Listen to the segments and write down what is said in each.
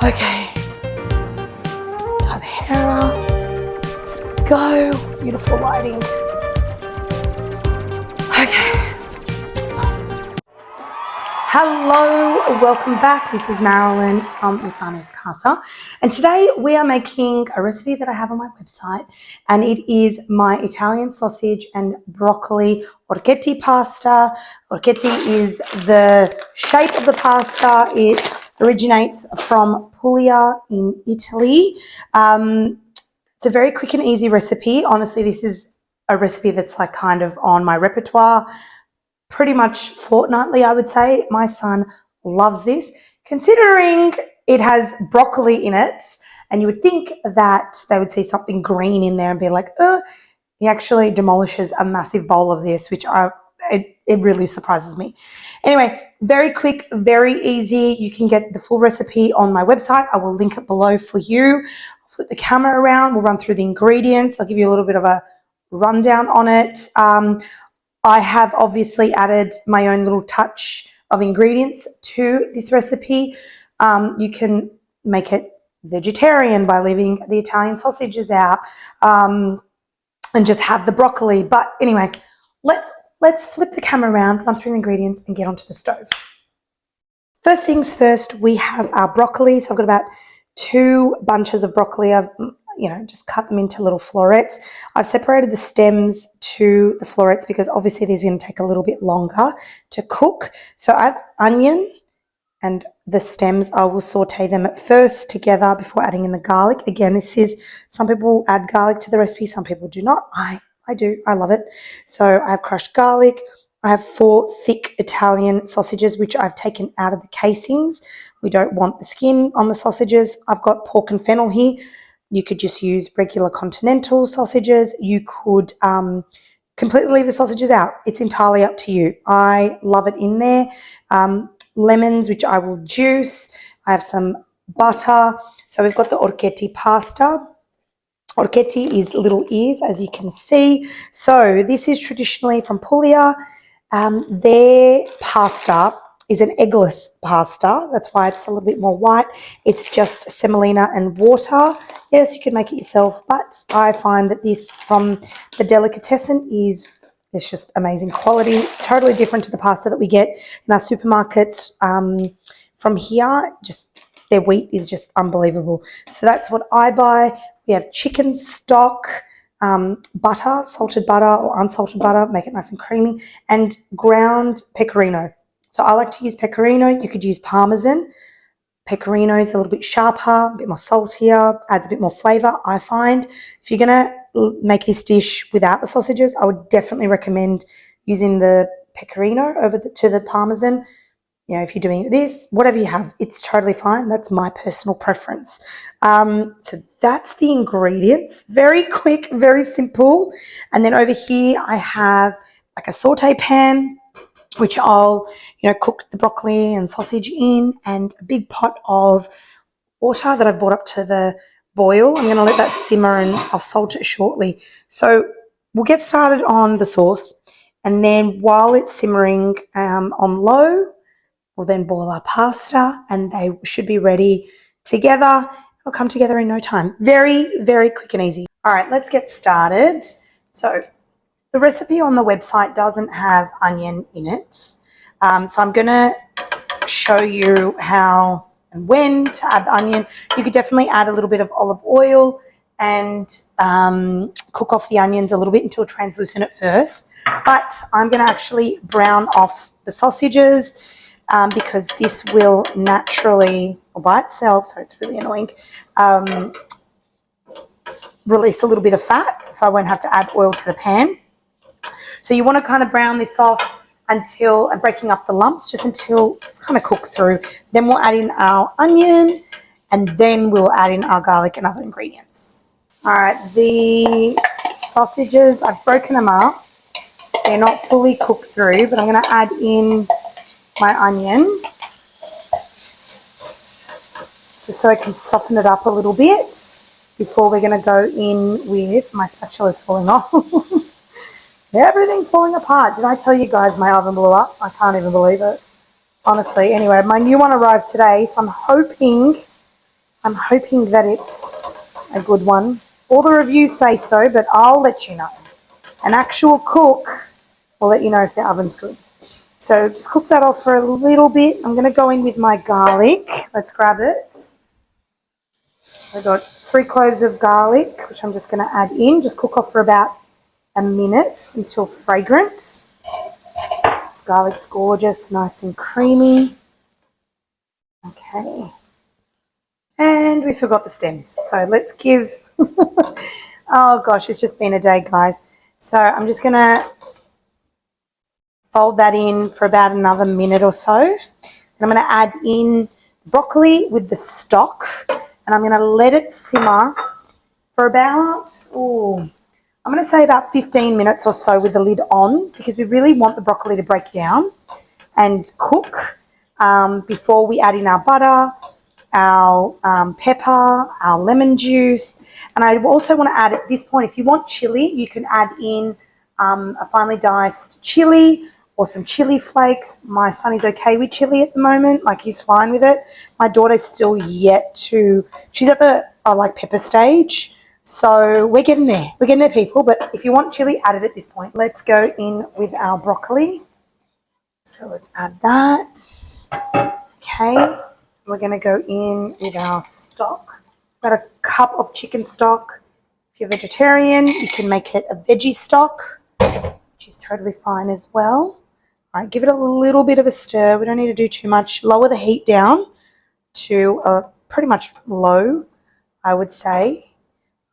Okay, tie the hair up. Let's go. Beautiful lighting. Okay. Hello, welcome back. This is Marilyn from Lozano's Casa, and today we are making a recipe that I have on my website, and it is my Italian sausage and broccoli orchetti pasta. Orchetti is the shape of the pasta. It originates from Puglia in Italy. It's a very quick and easy recipe. Honestly, this is a recipe that's like kind of on my repertoire pretty much fortnightly, I would say. My son loves this, considering it has broccoli in it, and you would think that they would see something green in there and be like, oh, he actually demolishes a massive bowl of this, which it really surprises me. Anyway, very quick, very easy. You can get the full recipe on my website. I will link it below for you. I'll flip the camera around. We'll run through the ingredients. I'll give you a little bit of a rundown on it. I have obviously added my own little touch of ingredients to this recipe. You can make it vegetarian by leaving the Italian sausages out and just have the broccoli. But anyway, let's flip the camera around, run through the ingredients and get onto the stove. First things first, we have our broccoli. So I've got about 2 bunches of broccoli. I've just cut them into little florets. I've separated the stems to the florets because obviously these are going to take a little bit longer to cook. So I have onion and the stems. I will saute them at first together before adding in the garlic. Again, some people add garlic to the recipe, some people do not. I do. I love it. So I have crushed garlic. I have 4 thick Italian sausages, which I've taken out of the casings. We don't want the skin on the sausages. I've got pork and fennel here. You could just use regular continental sausages. You could completely leave the sausages out. It's entirely up to you. I love it in there. Lemons, which I will juice. I have some butter. So we've got the orchetti pasta. Orchetti is little ears, as you can see. So this is traditionally from Puglia. Their pasta is an eggless pasta. That's why it's a little bit more white. It's just semolina and water. Yes, you can make it yourself, but I find that this from the delicatessen it's just amazing quality. Totally different to the pasta that we get in our supermarkets from here. Just their wheat is just unbelievable. So that's what I buy. We have chicken stock, butter, salted butter or unsalted butter, make it nice and creamy, and ground pecorino. So I like to use pecorino. You could use Parmesan. Pecorino is a little bit sharper, a bit more saltier, adds a bit more flavour, I find. If you're going to make this dish without the sausages, I would definitely recommend using the pecorino to the Parmesan. If you're doing this, whatever you have, it's totally fine. That's my personal preference. So that's the ingredients. Very quick, very simple. And then over here, I have like a saute pan, which I'll, cook the broccoli and sausage in, and a big pot of water that I've brought up to the boil. I'm going to let that simmer and I'll salt it shortly. So we'll get started on the sauce, and then while it's simmering on low, we'll then boil our pasta, and they should be ready together. It'll come together in no time. Very, very quick and easy. All right, let's get started. So the recipe on the website doesn't have onion in it. So I'm going to show you how and when to add the onion. You could definitely add a little bit of olive oil and cook off the onions a little bit until translucent at first. But I'm going to actually brown off the sausages because this will naturally, or by itself, so it's really annoying, release a little bit of fat, so I won't have to add oil to the pan. So you want to kind of brown this off until, breaking up the lumps, just until it's kind of cooked through. Then we'll add in our onion, and then we'll add in our garlic and other ingredients. All right, the sausages, I've broken them up. They're not fully cooked through, but I'm going to add in my onion just so I can soften it up a little bit before we're going to go in with, my spatula's falling off. Everything's falling apart. Did I tell you guys my oven blew up? I can't even believe it. Honestly. Anyway, my new one arrived today, so I'm hoping I'm hoping that it's a good one. All the reviews say so, but I'll let you know. An actual cook will let you know if the oven's good. So just cook that off for a little bit. I'm going to go in with my garlic. Let's grab it. So I've got 3 cloves of garlic, which I'm just going to add in. Just cook off for about a minute until fragrant. This garlic's gorgeous, nice and creamy. Okay. And we forgot the stems. So let's give... oh gosh, it's just been a day, guys. So I'm just going to fold that in for about another minute or so. And I'm going to add in broccoli with the stock. And I'm going to let it simmer for about, I'm going to say about 15 minutes or so with the lid on, because we really want the broccoli to break down and cook before we add in our butter, our pepper, our lemon juice. And I also want to add at this point, if you want chili, you can add in a finely diced chili or some chili flakes. My son is okay with chili at the moment, like he's fine with it. My daughter's still yet to, she's at the I like pepper stage. So we're getting there. We're getting there, people. But if you want chili, add it at this point. Let's go in with our broccoli. So let's add that. Okay. We're going to go in with our stock. Got a cup of chicken stock. If you're vegetarian, you can make it a veggie stock, which is totally fine as well. All right, give it a little bit of a stir. We don't need to do too much. Lower the heat down to pretty much low, I would say.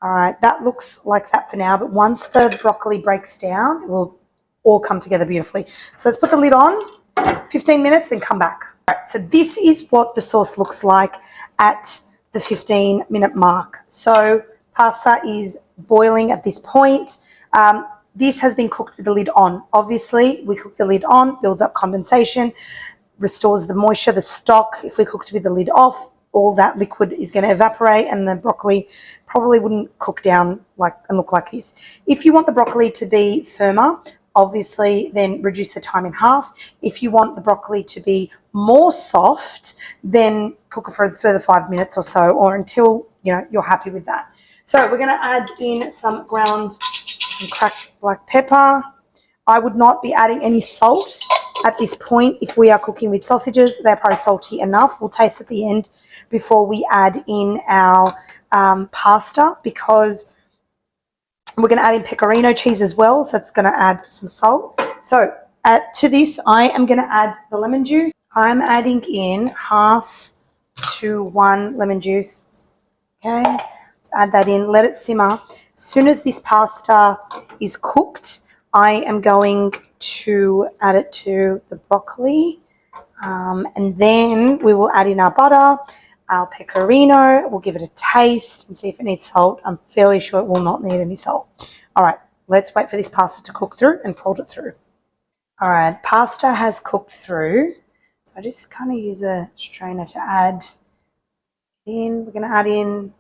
All right, that looks like that for now, but once the broccoli breaks down, it will all come together beautifully. So let's put the lid on, 15 minutes, and come back. All right, so this is what the sauce looks like at the 15-minute mark. So pasta is boiling at this point. This has been cooked with the lid on. Obviously, we cook the lid on, builds up condensation, restores the moisture, the stock. If we cooked with the lid off, all that liquid is going to evaporate and the broccoli probably wouldn't cook down like and look like this. If you want the broccoli to be firmer, obviously then reduce the time in half. If you want the broccoli to be more soft, then cook it for a further 5 minutes or so, or until you're happy with that. So we're going to add in some cracked black pepper. I would not be adding any salt at this point. If we are cooking with sausages, they're probably salty enough. We'll taste at the end before we add in our pasta, because we're going to add in pecorino cheese as well, so it's going to add some salt. So to this, I am going to add the lemon juice. I'm adding in 1/2 to 1 lemon juice. Okay, let's add that in, let it simmer. As soon as this pasta is cooked, I am going to add it to the broccoli, and then we will add in our butter, our pecorino. We'll give it a taste and see if it needs salt. I'm fairly sure it will not need any salt. All right, let's wait for this pasta to cook through and fold it through. All right, pasta has cooked through. So I just kind of use a strainer to add in. We're going to add in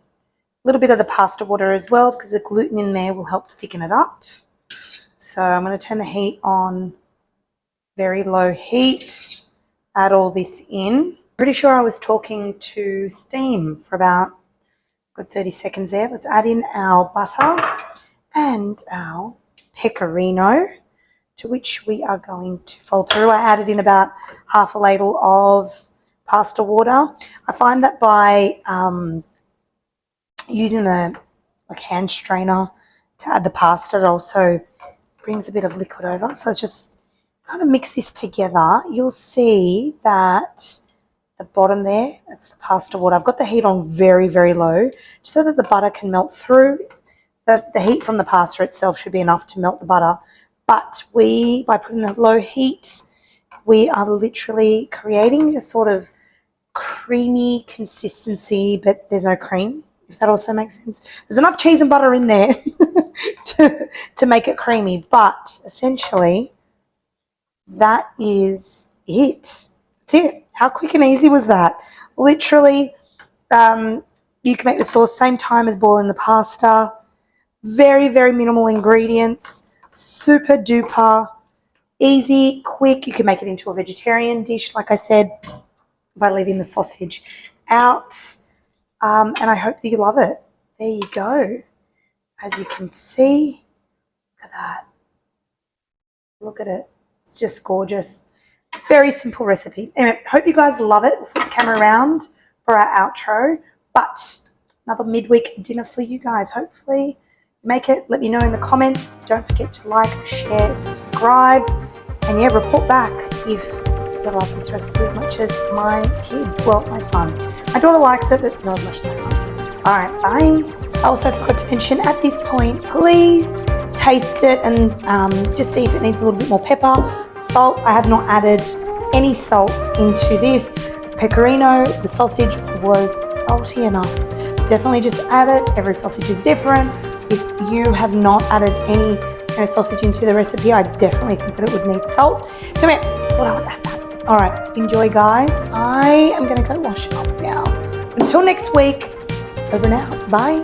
a little bit of the pasta water as well, because the gluten in there will help thicken it up. So I'm going to turn the heat on very low heat, add all this in. Pretty sure I was talking to steam for about a good 30 seconds there. Let's add in our butter and our pecorino, to which we are going to fold through. I added in about 1/2 ladle of pasta water. I find that by using the hand strainer to add the pasta, it also brings a bit of liquid over. So let's just kind of mix this together. You'll see that the bottom there, that's the pasta water. I've got the heat on very, very low, just so that the butter can melt through. The heat from the pasta itself should be enough to melt the butter. But by putting the low heat, we are literally creating a sort of creamy consistency, but there's no cream, if that also makes sense. There's enough cheese and butter in there to make it creamy, but essentially that is it. That's it. How quick and easy was that? Literally, you can make the sauce same time as boiling the pasta. Very, very minimal ingredients. Super duper easy, quick. You can make it into a vegetarian dish, like I said, by leaving the sausage out. and I hope that you love it. There you go. As you can see, look at that. Look at it. It's just gorgeous. Very simple recipe. Anyway, hope you guys love it. We'll flip the camera around for our outro. But another midweek dinner for you guys. Hopefully make it. Let me know in the comments. Don't forget to like, share, subscribe. And yeah, report back if you love this recipe as much as my kids. Well, my son. My daughter likes it, but not as much as my son. All right, bye. I also forgot to mention at this point, please taste it and just see if it needs a little bit more pepper, salt. I have not added any salt into this. Pecorino, the sausage was salty enough. Definitely just add it. Every sausage is different. If you have not added any sausage into the recipe, I definitely think that it would need salt. So yeah, well, I would add that. All right, enjoy guys. I am gonna go wash up now. Until next week, over and out. Bye.